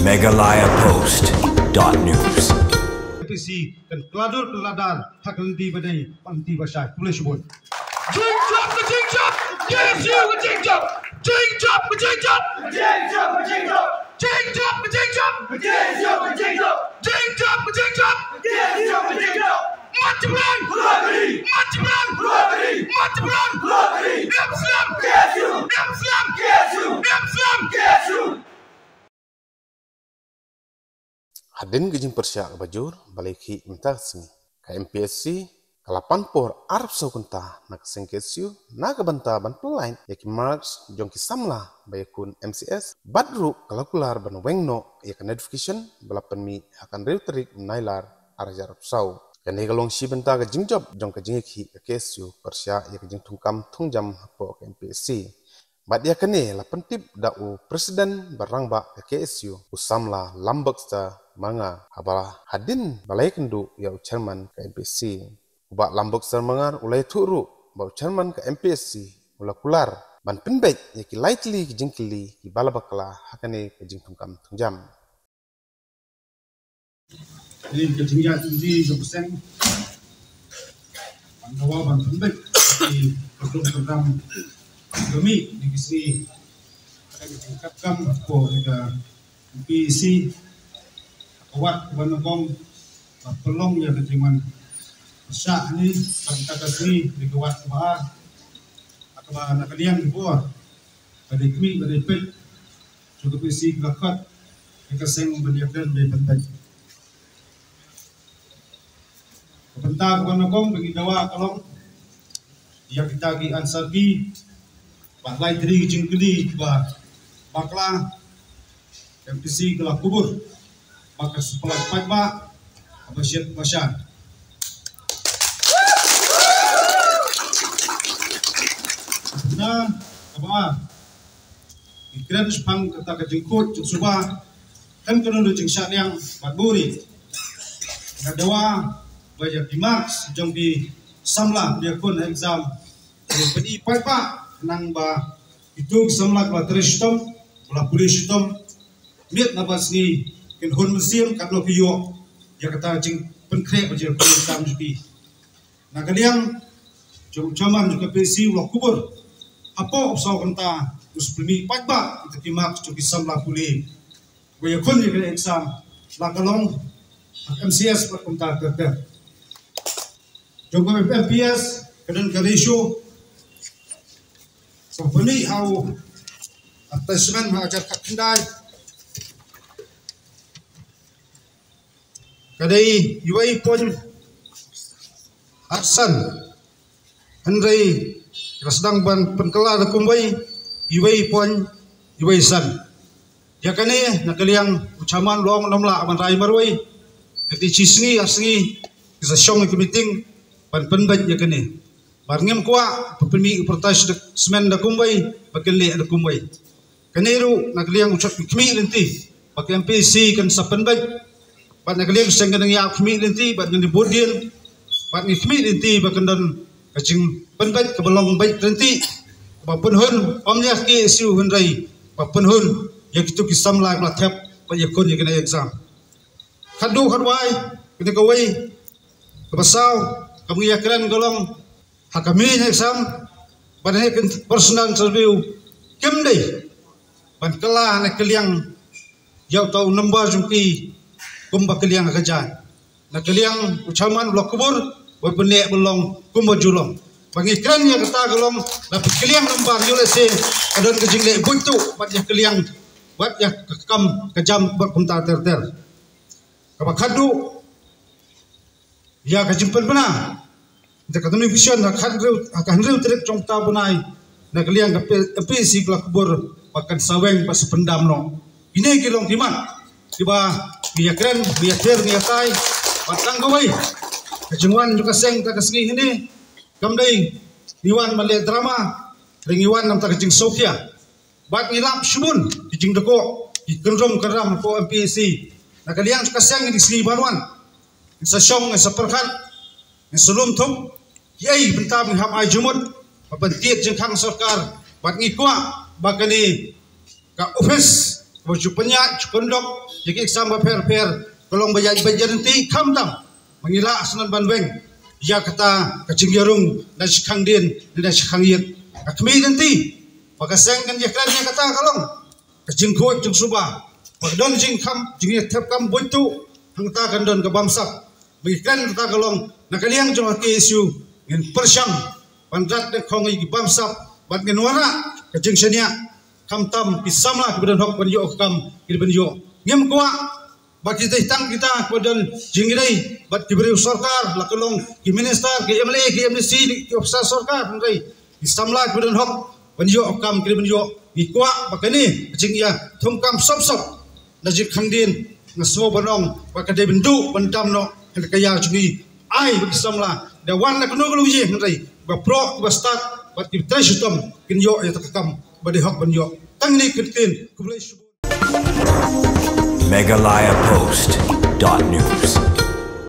megalayapost.news. PC kan keladur keladar hak nanti badai panti basah tulis sebut. Jing job, yes you jing job, jing job, jing job, jing job, jing job, jing job, jing job, jing job, jing job, jing job, jing job, jing job, jing job. Macam robbery, macam robbery, macam robbery. Islam, yes you, Islam, yes you, Islam, yes you. Hadin gejing persyak bajur baliki imtasni ka MPSC kalapan por Arab Saudi nak sengkesiu naga banta ban pelain yaki March jongki samla bayakun MCS badru kalakular ban wengno yakan notification balapan mi akan reuterik nailar Arab Saudi kan hegalong si banta ka jingjob jong ka jingki ka kesiu persyak yak jing tungkam tungjam po ka MPSC Bat dia kene la pentip da'u presiden barangba ke KSU usamla lambak sta manga habala hadin balai kendu ya chairman ke MPSC ubat lambak sta mangar ulai turu ba chairman ke MPSC ula kular ban penbek ya ki lightly ki jingkili ki balabakala hakane ke jingtung kam tungjam Ini kejingnya tinggi 100%. Pandawa ban penbek di program kami di sini akan ditingkatkan kepada MPC awak banogong pelong ya kejiman besar ni kita kasih di kawat bahar atau anak kalian di bawah pada kami pada pet cukup isi kelakat kita seng berdiakan di pentai kepentak banogong bagi dawa kalong yang kita gi ansar di Baklai diri jingkeli ba bakla MPC kelak kubur maka sepelat pajba abasyat masyan na apa ikran sepang kata kejengkut cuk subah kan kena lu jingsyat yang badburi ngadawa banyak dimaks jong di samla dia kun exam pedi pajba nang ba itu semlat ba tristom bola polis tom miet na bas ni ken hon museum katlo piyo ya kata jing penkrek ba jer polis tam jupi na kalian jom-joman juga PC ulah kubur apa usah kenta us primi pajba itu mak jupi samla puli ba ya kun ya exam la kalong MCS per kenta ter jom MPS kedan ka ratio Company how attachment mengajar kat kendai kadai UAE pun Arsan Henry sedang ban penkelar kumbai UAE pun UAE san ya kane nakaliang ucaman long nomla man rai marwai di cisni asni isa syong meeting ban penbat ya kane Barngem kuat pepemi pertas semen da kumbai bakele da kumbai kaneru nakliang ucap kemi lenti pakai MPC kan sapen baik bat nakliang senggan ya kemi lenti bat ngi bodil bat ngi kemi lenti bakandan kacing penbaik kebelong baik lenti bapun hun omnya ki siu hunrai bapun hun ya kitu kisam la latap ba yakun ya kena exam khadu khadwai kita kawai kebasau kamu yakran golong Hakami exam pada personal interview kem deh ban kelah nak keliang jauh tahu nombor jumpi kumba keliang kerja nak keliang ucaman blok kubur berpenek belong kumba julong bagi kerannya kata gelong dapat keliang nombor julese kadon kejing lek buntu bat ya keliang bat ya kekam kejam berkunta ter kabakadu ya kejimpan benar Jika kami vision akan real trip trong ta bunai nak liang tapi si kelak kubur pakan saweng pas pendam no ini kilong timan tiba biya keren biya ter biya tai patang gawai kejengwan juga seng tak kesini ini kamdai diwan male drama ringiwan nam tak kejeng sofia bat ngilap subun kejeng deko ikenrom keram ko MPC nak liang juga seng di sini baruan sa syong sa perkat sebelum tu Yai bentar mengham ai jumut pentit jengkang sarkar bat ngikwa bakani ka office baju penyak kondok jadi exam per kolong bayar nanti kamtam mengira senan banweng ya kata kacing jarung dan sekang din dan sekang yet kami nanti pakaseng kan yakrannya kata kalong kacing kuat jeng subah don jing kam jing tep kam buntu hangta kan don ke bamsak bagikan kata kalong nakaliang jong ke isu ngin persyang pandrat de khong i bamsak bat ngin wara kacing senia kamtam pisamla kemudian hok banyo kam kemudian yo ngem kuwa bagi kita kemudian jingidai bat diberi sarkar lakelong ki minister ki MLA ki MC ki officer sarkar ndai pisamla kemudian hok banyo kam kemudian yo ikwa bakani jing ya thumkam sop najib khangdin ngasmo banong bakade bendu bantam no kaya jungi ai pisamla da wan la kuno lu ji ndai ba pro ba start bat ki trasutam kinyo ya takam bade hok banyo tangni kitin kublai Megalayapost.news